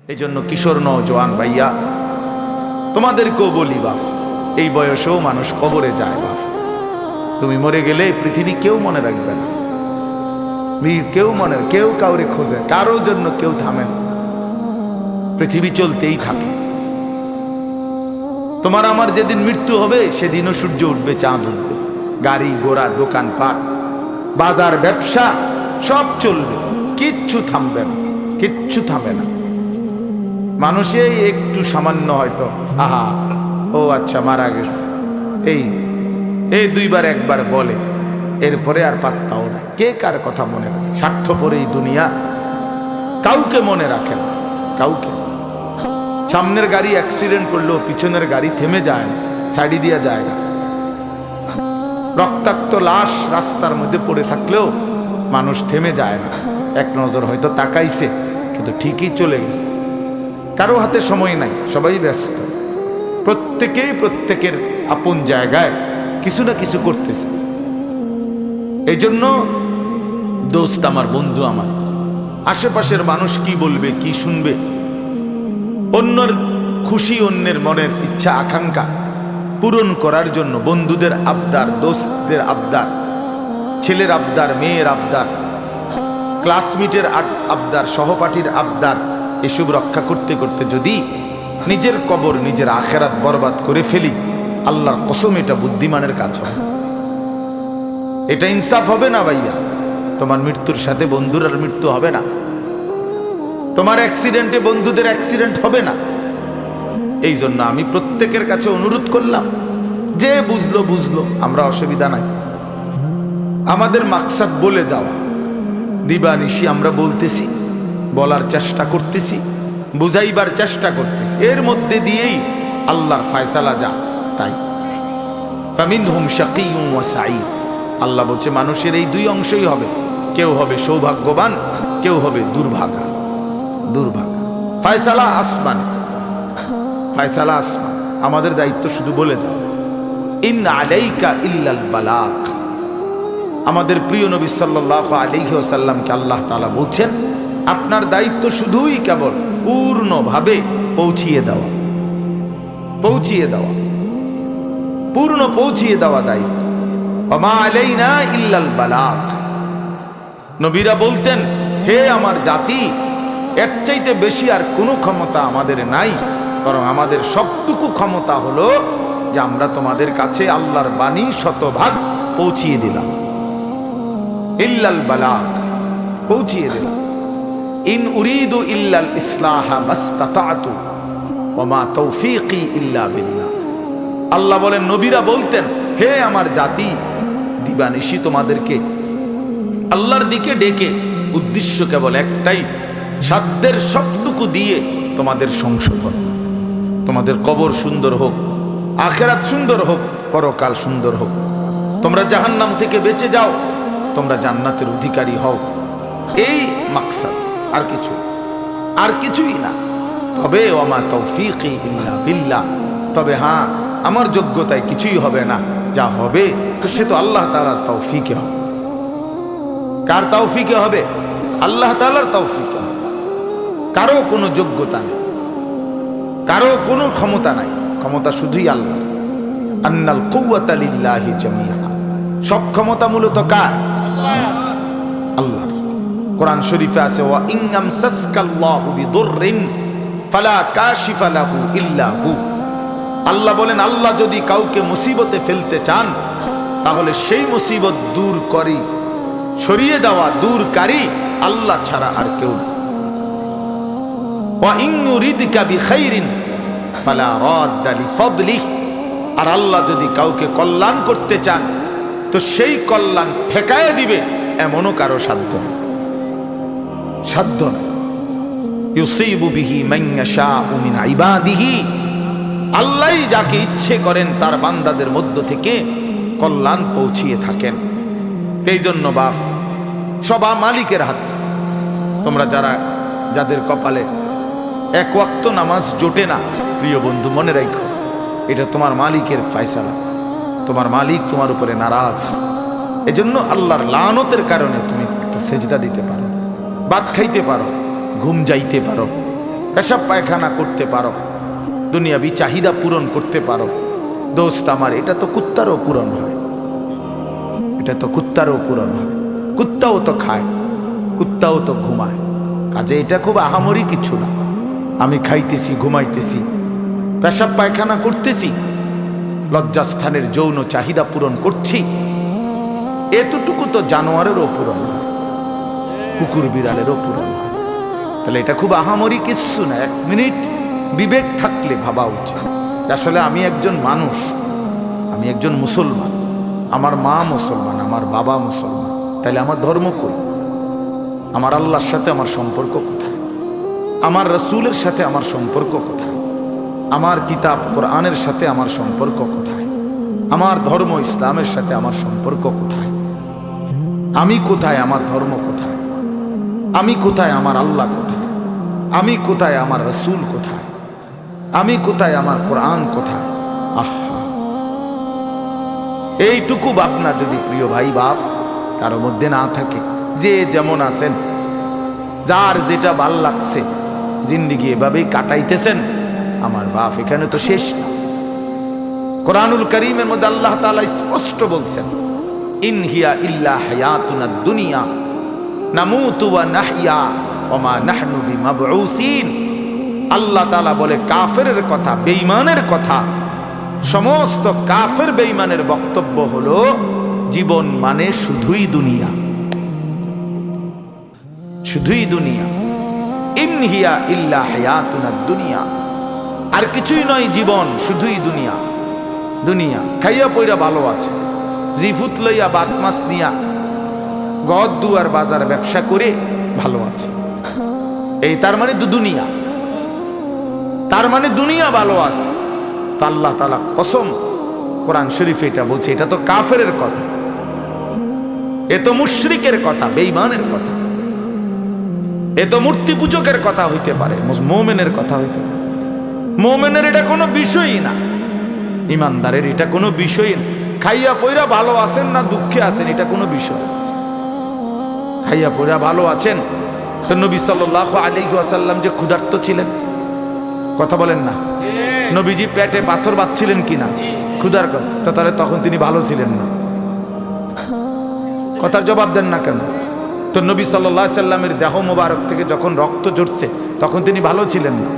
এই জন্য কিশোর নওজোয়ান ভাইয়া তোমাদেরকেও বলি বাপ, এই বয়সেও মানুষ কবরে যায় বাপ। তুমি মরে গেলে পৃথিবী কেউ মনে রাখবে না, কেউ কাউরে খোঁজে, কারোর জন্য কেউ থামে না, পৃথিবী চলতেই থাকে। তোমার আমার যেদিন মৃত্যু হবে সেদিনও সূর্য উঠবে, চাঁদ উঠবে, গাড়ি ঘোড়া দোকানপাট বাজার ব্যবসা সব চলবে, কিচ্ছু থামবে না, কিচ্ছু থামে না। মানুষে একটু সামান্য হয়তো আহা ও আচ্ছা মারা গেছে এই দুইবার একবার বলে, এরপরে আর পাত্তাও না। কে কার কথা মনে রাখে? স্বার্থপর এই দুনিয়া, কাউকে মনে রাখে না, কাউকে। সামনের গাড়ি অ্যাক্সিডেন্ট করলেও পিছনের গাড়ি থেমে যায় না, সাইডি দিয়া যায় না। রক্তাক্ত লাশ রাস্তার মধ্যে পড়ে থাকলেও মানুষ থেমে যায় না, এক নজর হয়তো তাকাইছে কিন্তু ঠিকই চলে গেছে। কারো হাতে সময় নাই, সবাই ব্যস্ত, প্রত্যেকেই প্রত্যেকের আপন জায়গায় কিছু না কিছু করতেছে। এই জন্য দোস্ত আমার, বন্ধু আমার, আশেপাশের মানুষ কি বলবে কি শুনবে, অন্যের খুশি, অন্যের মনের ইচ্ছা আকাঙ্ক্ষা পূরণ করার জন্য বন্ধুদের আবদার, দোস্তদের আবদার, ছেলের আবদার, মেয়ের আবদার, ক্লাসমেটের আবদার, সহপাঠীর আবদার, এসব রক্ষা করতে করতে যদি নিজের কবর, নিজের আখেরাত বরবাদ করে ফেলি, আল্লাহর কসম এটা বুদ্ধিমানের কাজ হবে। এটা ইনসাফ হবে না ভাইয়া। তোমার মৃত্যুর সাথে বন্ধুর আর মৃত্যু হবে না, তোমার অ্যাক্সিডেন্টে বন্ধুদের অ্যাক্সিডেন্ট হবে না। এই জন্য আমি প্রত্যেকের কাছে অনুরোধ করলাম, যে বুঝলো বুঝলো, আমরা অসুবিধা নাই। আমাদের মাকসাদ বলে যাওয়া, দিবানিশি আমরা বলতেছি, বলার চেষ্টা করতেছি, বুঝাইবার চেষ্টা করতেছি, এর মধ্যে দিয়েই আল্লাহর ফয়সালা যা তাই। ফামিনহুম শাকিয়্যুন ওয়া সাঈদ। আল্লাহ বলছে মানুষের এই দুই অংশই হবে, কেউ হবে সৌভাগ্যবান, কেউ হবে দুর্ভাগা। ফয়সালা আসমান, ফয়সালা আসমান। আমাদের দায়িত্ব শুধু বলে যাও, ইন আলাইকা ইল্লাল বালাগ। আমাদের প্রিয় নবী সাল্লাল্লাহু আলাইহি ওয়াসাল্লামকে আল্লাহ তাআলা বলছেন, আপনার দায়িত্ব শুধুই কেবল পূর্ণভাবে পৌঁছিয়ে দেওয়া, পূর্ণ পৌঁছিয়ে দেওয়া দায়িত্ব। ওমা আলাইনা ইল্লাল বালাগ। নবীরা বলতেন, হে আমার জাতি, এর চাইতে বেশি আর কোনো ক্ষমতা আমাদের নাই, বরং আমাদের সবটুকু ক্ষমতা হলো যে আমরা তোমাদের কাছে আল্লাহর বাণী শতভাগ পৌঁছিয়ে দিলাম। ইল্লাল বালাগ, পৌঁছিয়ে দিলাম। ইন উরিদু ইল্লাল ইসলাহা মাসতাতাতু ওয়া মা তৌফীকি ইল্লা বিল্লাহ। আল্লাহ বলেন, নবীরা বলতেন, হে আমার জাতি, দিবানিশি তোমাদেরকে আল্লাহর দিকে ডেকে উদ্দেশ্য কেবল একটাই, সাধ্যের সবটুকু দিয়ে তোমাদের সংশোধন, তোমাদের কবর সুন্দর হোক, আখেরাত সুন্দর হোক, পরকাল সুন্দর হোক, তোমরা জাহান্নাম থেকে বেঁচে যাও, তোমরা জান্নাতের অধিকারী হও। এই মাকসাদ, আর কিছুই না। তবে ওমা তৌফীকি ইল্লা বিল্লাহ, তবে হ্যাঁ, আমার যোগ্যতায় কিছুই হবে না, যা হবে তো সে তো আল্লাহ তাআলার তৌফিকে হবে। কার তৌফিকে হবে? আল্লাহ তাআলার তৌফিকে হবে। কারো কোনো যোগ্যতা নেই, কারো কোনো ক্ষমতা নাই, ক্ষমতা শুধুই আল্লাহ। আন্নাল কুওয়াতা লিল্লাহি জামিআ। সব ক্ষমতা মূলত কার? আল্লাহ। কোরআন শরীফে আছে, ওয়া ইন ইয়ামসাসকাল্লাহু বিদুররিন ফালা কাশিফা লাহু ইল্লা হু। আল্লাহ বলেন, আল্লাহ যদি কাউকে মুসিবতে ফেলতে চান, তাহলে সেই মুসিবত দূর করি, সরিয়ে দেওয়া, দূরকারী আল্লাহ ছাড়া আর কেউ না। ওয়া ইন ইউরিদকা বিখাইরিন ফালা রাদ্দা লিফাদলিহি। আর আল্লাহ যদি কাউকে কল্যাণ করতে চান, তো সেই কল্যাণ ঠেকায় দিবে, এমনও কারো সাধ্য নেই, সাধ্য নেই। ইউসিবু বিহি মান ইয়াশাউ মিন ইবাদিহি। আল্লাহই যাকে ইচ্ছে করেন তার বান্দাদের মধ্য থেকে কল্যাণ পৌঁছিয়ে থাকেন। এই জন্য বাপ, সবা মালিকের হাতে। তোমরা যাদের কপালে এক ওয়াক্ত নামাজ জোটে না, প্রিয় বন্ধু, মনে রাখো, এটা তোমার মালিকের ফয়সালা। তোমার মালিক তোমার উপরে নারাজ। এজন্য আল্লাহর লানতের কারণে তুমি একটা সেজদা দিতে পারো, ভাত খাইতে পারো, ঘুম যাইতে পারো, পেশাব পায়খানা করতে পারো, দুনিয়াবি চাহিদা পূরণ করতে পারো, দোস্ত আমার, এটা তো কুত্তারও পূরণ হয়, এটা তো কুত্তারও পূরণ হয়। কুত্তাও তো খায়, কুত্তাও তো ঘুমায়, কাজে এটা খুব আহামরি কিছু না। আমি খাইতেছি, ঘুমাইতেছি, পেশাব পায়খানা করতেছি, লজ্জাস্থানের যৌন চাহিদা পূরণ করছি, এতটুকু তো জানোয়ারেরও পূরণ হয়, কুকুর বিড়ালেরও পূরণ হয়। তাহলে এটা খুব আহামরি কিছু না। এক মিনিট বিবেক থাকলে ভাবা উচিত, আসলে আমি একজন মানুষ, আমি একজন মুসলমান, আমার মা মুসলমান, আমার বাবা মুসলমান, তাহলে আমার ধর্ম কই? আমার আল্লাহর সাথে আমার সম্পর্ক কোথায়? আমার রসুলের সাথে আমার সম্পর্ক কোথায়? আমার কিতাব কোরআনের সাথে আমার সম্পর্ক কোথায়? আমার ধর্ম ইসলামের সাথে আমার সম্পর্ক কোথায়? আমি কোথায়? আমার ধর্ম কোথায়? আমি কোথায়? আমার আল্লাহ কোথায়? আমি কোথায়? আমার রসুল কোথায়? আমি কোথায়? আমার কোরআন কোথায়? আহা, এইটুকু ভাবনা যদি প্রিয় ভাই বাপ কারো মধ্যে না থাকে, যে যেমন আছেন, যার যেটা ভাল লাগছে জিন্দিগি এভাবেই কাটাইতেছেন, আমার বাপ এখানে তো শেষ না। কোরআনুল কারীমের মধ্যে আল্লাহ তাআলা স্পষ্ট বলছেন, ইন হিয়া ইল্লা হায়াতুনা দুনিয়া নামুতু ওয়া নাহইয়া ওয়া মা নাহনু বিমাবউসিন। আল্লাহ তাআলা বলে কাফেরের কথা, বেঈমানের কথা, সমস্ত কাফের বেঈমানের বক্তব্য হলো জীবন মানে শুধুই দুনিয়া, শুধুই দুনিয়া। ইন হিয়া ইল্লা হায়াতুনা দুনিয়া, আর কিছুই নয় জীবন, শুধুই দুনিয়া। দুনিয়া খাইয়া পইরা ভালো আছে, জিফুত লইয়া বাত মাছ নিয়া গদ দুয়ার বাজার ব্যবসা করে ভালো আছে, এই তার মানে দুনিয়া, তার মানে দুনিয়া ভালো আছে। তো আল্লাহ তাআলা কসম কোরআন শরীফে এটা বলছে, এটা তো কাফেরের কথা, এ তো মুশরিকের কথা, বেঈমানের কথা, এ তো মূর্তি পূজকের কথা হইতে পারে, মুমিনের কথা হইতে পারে। মুমিনের এটা কোনো বিষয়ই না, ইমানদারের এটা কোনো বিষয়ই না। খাইয়া পয়রা ভালো আছেন না দুঃখে আছেন, এটা কোনো বিষয়। খাইয়া পয়রা ভালো আছেন, তো নবী সাল্লাল্লাহু আলাইহি ওয়াসাল্লাম যে ক্ষুধার্ত ছিলেন, কথা বলেন না, নবীজি পেটে পাথর বাঁধছিলেন কিনা ক্ষুধার কথা, তাহলে তখন তিনি ভালো ছিলেন না? কথার জবাব দেন না কেন? তো নবী সাল্লাল্লাহু আলাইহি সাল্লামের দেহ মোবারক থেকে যখন রক্ত ঝরছে তখন তিনি ভালো ছিলেন না?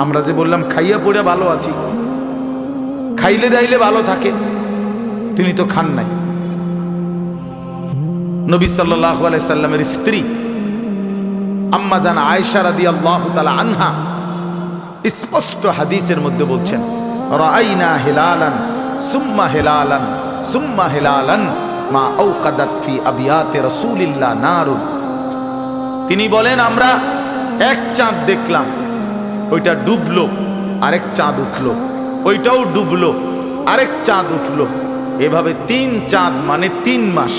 আমরা যে বললাম খাইয়া পড়ে ভালো আছি, খাইলে দাইলে ভালো থাকে, তিনি তো খান নাই। নবী সাল্লাল্লাহু আলাইহি সাল্লামের স্ত্রী আম্মা জান আয়েশা রাদিয়াল্লাহু তাআলা আনহা স্পষ্ট হাদিসের মধ্যে বলছেন, রাআইনা হিলালান সুম্মা হিলালান সুম্মা হিলালান মা আওকাদাত ফি আবিয়াতি রাসূলিল্লাহ নারুন। তিনি বলেন, আমরা এক চাঁদ দেখলাম, ওইটা ডুবলো, আরেক চাঁদ উঠলো, ওইটাও ডুবলো, আরেক চাঁদ উঠলো, এভাবে 3 চাঁদ মানে 3 মাস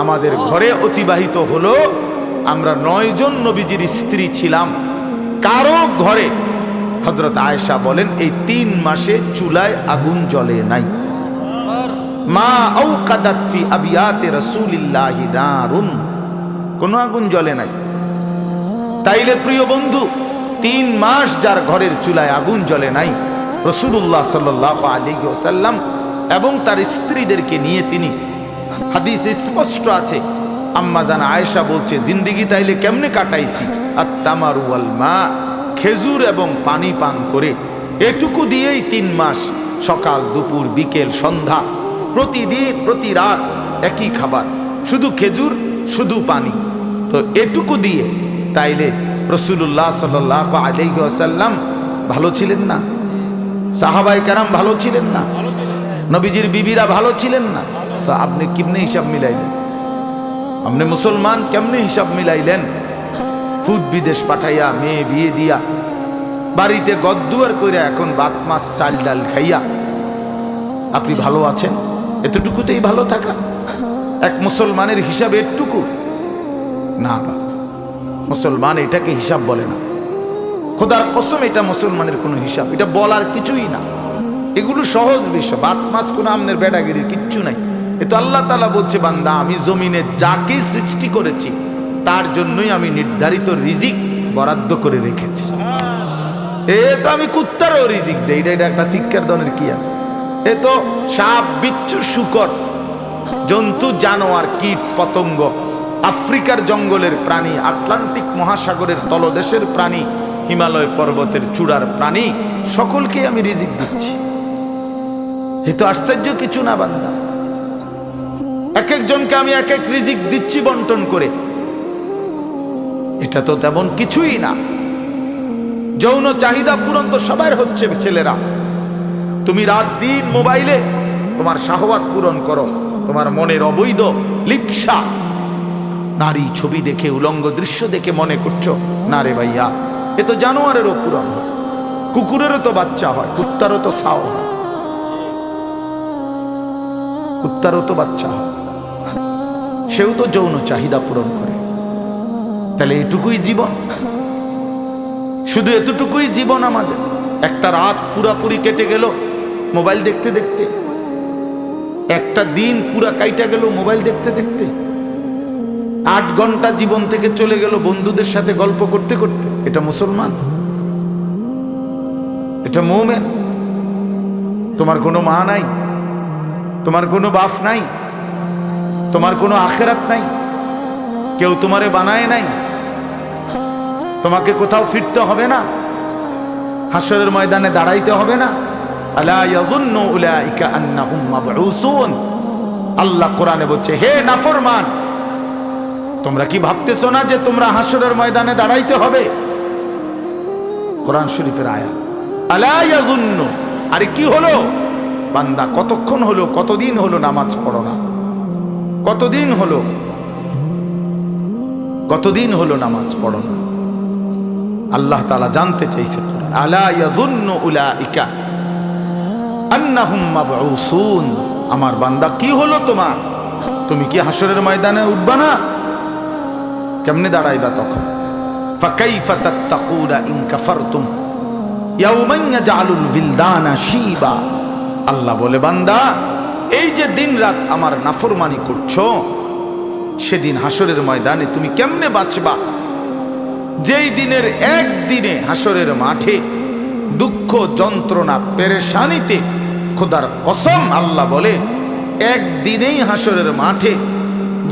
আমাদের ঘরে অতিবাহিত হলো। আমরা 9 জন নবীজির স্ত্রী ছিলাম, কারো ঘরে, হযরত আয়েশা বলেন, এই 3 মাসে চুলায় আগুন জ্বলে নাই। মা আওকাদাত ফি আবিয়াতি রাসূলিল্লাহি নারুন, কোনো আগুন জ্বলে নাই। তাইলে প্রিয় বন্ধু, 3 মাস যার ঘরের চুলায় আগুন জ্বলে নাই, রাসূলুল্লাহ সাল্লাল্লাহু আলাইহি ওয়াসাল্লাম এবং তার স্ত্রীদেরকে নিয়ে তিনি, হাদিসে স্পষ্ট আছে, আম্মা জান আয়েশা বলছে, জিন্দেগি তাইলে কেমনে কাটাইছি, আত-তামারু ওয়াল মা, খেজুর এবং পানি পান করে, এটুকু দিয়েই 3 মাস, সকাল দুপুর বিকেল সন্ধ্যা, প্রতিদিন প্রতি রাত একই খাবার, শুধু খেজুর শুধু পানি। তো এটুকু দিয়ে তাইলে রাসূলুল্লাহ সাল্লাল্লাহু আলাইহি ওয়াসাল্লাম ভালো ছিলেন না? সাহাবায়ে কেরাম ভালো ছিলেন না? নবীজির বিবিরা ভালো ছিলেন না? তো আপনি কেমনে হিসাব মিলাইলেন? আপনি মুসলমান কেমনে হিসাব মিলাইলেন? ফুদ বিদেশ পাঠাইয়া, মেয়ে বিয়ে দিয়া, বাড়িতে গদ্দুয়ার কইরা, এখন ভাত মাছ চাল ডাল খাইয়া আপনি ভালো আছেন? এতটুকুতেই ভালো থাকা এক মুসলমানের হিসাব? এটুকু না, মুসলমান এটাকে হিসাব বলে না। খোদার কসম, এটা মুসলমানের কোনো হিসাব, এটা বলার কিছুই না। এগুলো সহজ বিষয়, ভাত মাছ কোনো আমনের বেড়াগিরির কিচ্ছু নাই। এ তো আল্লাহ তাআলা বলছে, বান্দা আমি জমিনে যাকে সৃষ্টি করেছি তার জন্যই আমি নির্ধারিত রিজিক বরাদ্দ করে রেখেছি। এ তো আমি কুত্তারও রিজিক দেই, এটা একটা শিক্ষার ধরনের কি আছে? এ তো সাপ, বিচ্ছু, শুকর, জন্তু, জানোয়ার, কীট, পতঙ্গ, আফ্রিকার জঙ্গলের প্রাণী, আটলান্টিক মহাসাগরের তলদেশের প্রাণী, হিমালয় পর্বতের চূড়ার প্রাণী, সকলকে আমি রিজিক দিচ্ছি। এ তো আশ্চর্য কিছু না বান্দা। এক একজনকে আমি এক এক রিজিক দিচ্ছি বন্টন করে। এটা তো তেমন কিছুই না। যৌন চাহিদা পূরণ তো সবার হচ্ছে ছেলেরা। তুমি রাত দিন মোবাইলে তোমার শাহওয়াত পূরণ করো, তোমার মনের অবৈধ লিপ্সা, নারী ছবি দেখে, উলঙ্গ দৃশ্য দেখে মনে করছো না রে ভাইয়া, এ তো জানোয়ারেরও পূরণ হয়, কুকুরেরও তো বাচ্চা হয়, কুত্তারও তো ছাও হয়, কুত্তারও তো বাচ্চা হয়, সেও তো যৌন চাহিদা পূরণ করে। তাহলে এটুকুই জীবন? শুধু এতটুকুই জীবন আমাদের? একটা রাত পুরাপুরি কেটে গেল মোবাইল দেখতে দেখতে, একটা দিন পুরা কাইটা গেল মোবাইল দেখতে দেখতে, 8 ঘন্টা জীবন থেকে চলে গেল বন্ধুদের সাথে গল্প করতে করতে। এটা মুসলমান? এটা মুমিন? তোমার কোনো মা নাই, তোমার কোনো বাপ নাই, তোমার কোনো আখিরাত নাই, কেউ তোমারে বানায় নাই, তোমাকে কোথাও ফিরতে হবে না, হাসরের ময়দানে দাঁড়াইতে হবে না। আলা ইয়াযুন্নু উলাইকা আন্নাহুম মাবউসুন। আল্লাহ কোরআনে বলছে, হে নাফরমান, তোমরা কি ভাবতেছো না যে তোমরা হাসরের ময়দানে দাঁড়াইতে হবে? কোরআন শরীফের আয়াত। আলা ইয়াযুন্নু, আরে কি হলো বান্দা, কতক্ষণ হলো, কতদিন হলো নামাজ পড়ো না? কতদিন হলো, কতদিন হলো নামাজ পড়ো না? আল্লাহ তাআলা জানতে চাইছে, আলা ইয়াযুন্নু উলাইকা আন্নাহুম মাবউসুন। আমার বান্দা কি হলো তোমার? তুমি কি হাসরের ময়দানে উঠবা না? কেমনে দাঁড়াইবা তখন? ফাকাইফা তাত্তাকুনা ইন কাফারতুম ইয়াওমান ইয়াজআলুল বিলদানা শিবা। আল্লাহ বলে, বান্দা এই যে দিন রাত আমার নাফরমানি করছো, সেদিন হাসরের ময়দানে তুমি কেমনে বাঁচবা? যেই দিনের একদিনে হাসরের মাঠে দুঃখ, যন্ত্রণা, পেরেশানিতে, খোদার কসম আল্লাহ বলে, একদিনেই হাসরের মাঠে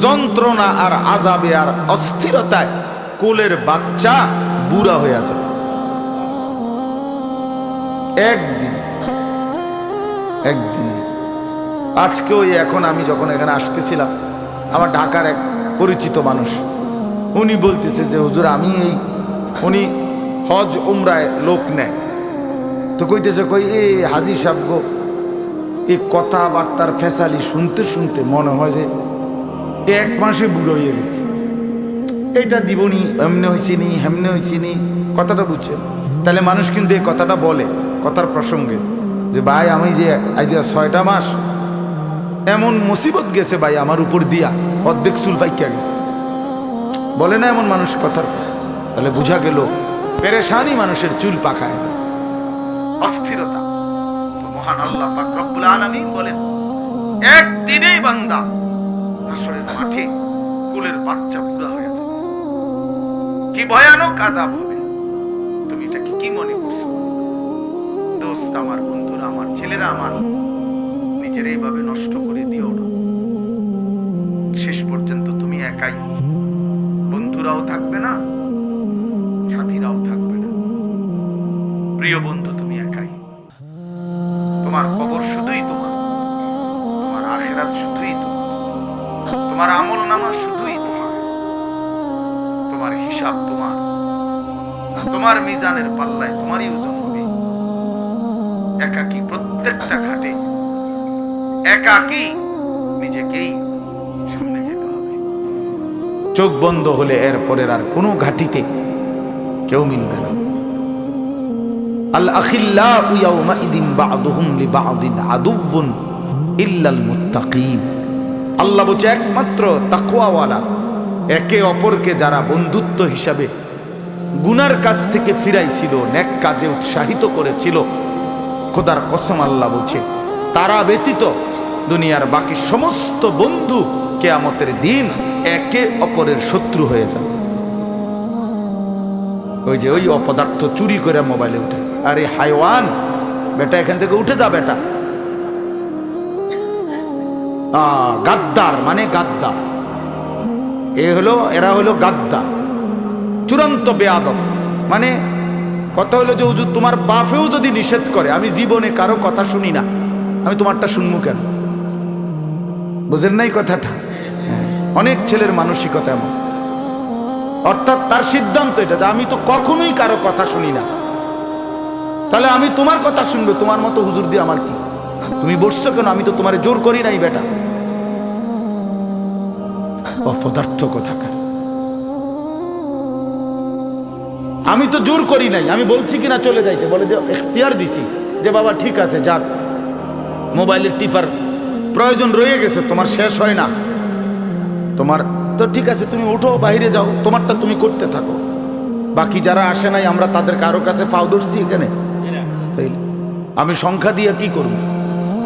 যন্ত্রণা আর আযাবে আর অস্থিরতায় কোলের বাচ্চা বুড়া হয়ে যাবে। একদিন, একদিন। আজকে ওই এখন আমি যখন এখানে আসতেছিলাম, আমার ঢাকার এক পরিচিত মানুষ, উনি বলতেছে যে হুজুর আমি এই, উনি হজ উমরায় লোক নেয়, তো কইতেছে, কই এই হাজি সাহেব গো, এই কথাবার্তার ফেসালি শুনতে শুনতে মনে হয় যে 1 মাসে বুড়ো হয়ে গেছে। এইটা দিবনি, এমনি হয়েছি নি, হেমনে হয়েছি নি, কথাটা বুঝছে। তাহলে মানুষ কিন্তু এই কথাটা বলে কথার প্রসঙ্গে যে ভাই আমি যে আজ 6টা মাস এমন মুসিবত গেছে ভাই আমার উপর দিয়া, অর্ধেক চুল পাইকা গেছে, বলে না এমন মানুষ কথার? তাহলে বোঝা গেল পেরেশানি মানুষের চুল পাকায়, অস্থিরতা। তো মহান আল্লাহ পাক রব্বুল আলামিন বলেন, একদিনেই বান্দা হাসরের মাঠে কোলের বাচ্চা বুড়া হয়ে যাবে। কি ভয়ানক আযাব হবে! তুমি এটা কি মনে করছো? দোস্ত আমার, বন্ধুরা আমার, ছেলেরা আমার, নিজের এইভাবে নষ্ট করে দিও না। শেষ পর্যন্ত তুমি একাই, বন্ধুরাও থাকবে না, সাথীরাও থাকবে না। প্রিয় বন্ধু, তুমি একাই। তোমার কবর শুধুই তোমার, তোমার আখিরাত শুধুই তোমার, তোমার আমল নামা শুধুই তোমার, তোমার হিসাব তোমার, তোমার মিজানের পাল্লায় তোমারই ওজন হবে। একাকী প্রত্যেকটা ঘাটে একাকী নিজেকেই সামনে যেতে হবে। চোখ বন্ধ হলে এরপরের আর কোনো ঘাটিতে কেউ মিলবে না। আল আখিল্লাউ ইয়াউমাইদিন বা'দুহুম লিবা'দিন আদুউন ইল্লাল মুত্তাকিন। আল্লাহ বলছে, একমাত্র তাকওয়াওয়ালা, একে অপরকে যারা বন্ধুত্ব হিসাবে গুনার কাছ থেকে ফিরাইছিল, নেক কাজে উৎসাহিত করেছিল, খোদার কসম আল্লাহ বলছে, তারা ব্যতীত দুনিয়ার বাকি সমস্ত বন্ধু কিয়ামতের দিন একে অপরের শত্রু হয়ে যাবে। ওই যে ওই অপদার্থ চুরি করে মোবাইলে উঠে। আরে হাইওয়ান, বেটা এখান থেকে উঠে যা বেটা। গাদ্দার মানে গাদ্দার, এরা হলো গাদ্দার, চূড়ান্ত বেয়াদব। মানে কথা হলো যে হুজুর তোমার বাপেও যদি নিষেধ করে, আমি জীবনে কারো কথা শুনি না, আমি তোমারটা শুনবো কেন? বুঝেন নাই কথাটা? অনেক ছেলের মানসিকতা এমন, অর্থাৎ তার সিদ্ধান্ত এটা যে আমি তো কখনোই কারো কথা শুনি না, তাহলে আমি তোমার কথা শুনবো, তোমার মতো হুজুর দিয়ে আমার কি? তুমি বসছো কেন? আমি তো তোমার জোর করি নাই বেটা। অপদার্থ কোথাকার, আমি তো জোর করি নাই, আমি বলছি কিনা চলে যাইতে, বলে যে এখতিয়ার দিছি যে বাবা ঠিক আছে যাক, মোবাইলের টিপার প্রয়োজন রয়ে গেছে, তোমার শেষ হয় না, তোমার তো ঠিক আছে, তুমি উঠো বাইরে যাও, তোমারটা তুমি করতে থাকো। বাকি যারা আসে নাই আমরা তাদের কারো কাছে পাও ধরছি এখানে? আমি সংখ্যা দিয়ে কি করব?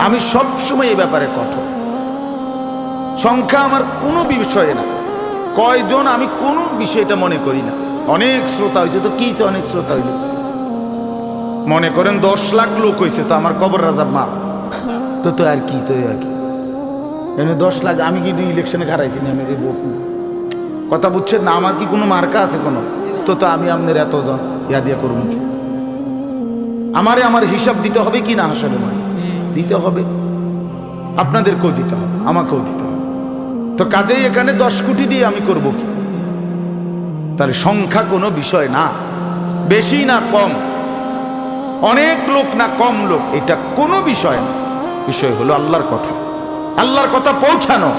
আমি সবসময় এই ব্যাপারে কঠোর। সংখ্যা আমার কোনো বিষয়ে না, কয়জন আমি কোনো বিষয়টা মনে করি না। অনেক শ্রোতা হয়েছে তো কি, অনেক শ্রোতা হইল, মনে করেন 10 লাখ লোক হয়েছে তো আমার কবর রাজাব মাপ তো তো আর কি, তো আর কি 10 লাখ। আমি কি ইলেকশনে হারাইছি না? আমি কথা বুঝছেন না? আমার কি কোনো মার্কা আছে কোনো? তো তো আমি আপনার এতজন ইয়া দিয়ে করব কি? আমার হিসাব দিতে হবে কি না? আসলে দিতে হবে, আপনাদেরকেও দিতে হবে, আমাকেও দিতে হবে। তো কাজেই এখানে 10 কোটি দিয়ে আমি করব কি? তাহলে সংখ্যা কোনো বিষয় না, বেশি না কম, অনেক লোক না কম লোক, এটা কোনো বিষয় না। বিষয় হলো আল্লাহর কথা, আল্লাহর কথা পৌঁছানো,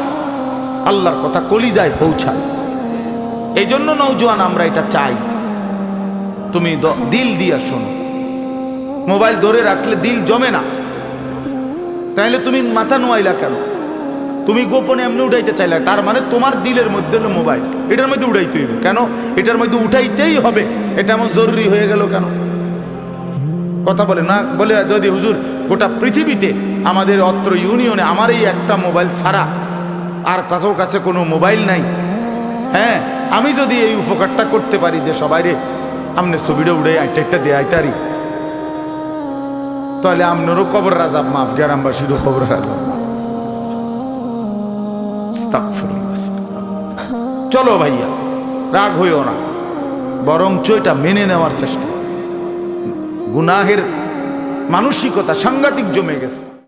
আল্লাহর কথা কলিজায় পৌঁছানো। এই জন্য নওজোয়ান আমরা এটা চাই, তুমি দিল দিয়া শোনো। মোবাইল ধরে রাখলে দিল জমে না, তাইলে তুমি মাথা নোয়াইলা কেন? তুমি গোপনে এমনি উঠাইতে চাইলে, তার মানে তোমার দিলের মধ্যে হলো মোবাইল, এটার মধ্যে উঠাইতে হইবে কেন? এটার মধ্যে উঠাইতেই হবে, এটা এমন জরুরি হয়ে গেল কেন? কথা বলে না, বলে যদি হুজুর গোটা পৃথিবীতে আমাদের অত্র ইউনিয়নে আমার এই একটা মোবাইল ছাড়া আর কারো কাছে কোনো মোবাইল নাই, হ্যাঁ, আমি যদি এই উপকারটা করতে পারি যে সবাই রে আমনে ছবিটা উড়ে একটা দিয়ে আইতারি, তাহলে আপনারও কবর রাজাব মাফ, গ্রামবাসীরও কবর রাজাব মাফ। চলো ভাইয়া, রাগ হইও না, বরঞ্চ এটা মেনে নেওয়ার চেষ্টা। গুনাহের মানসিকতা সাংঘাতিক জমে গেছে।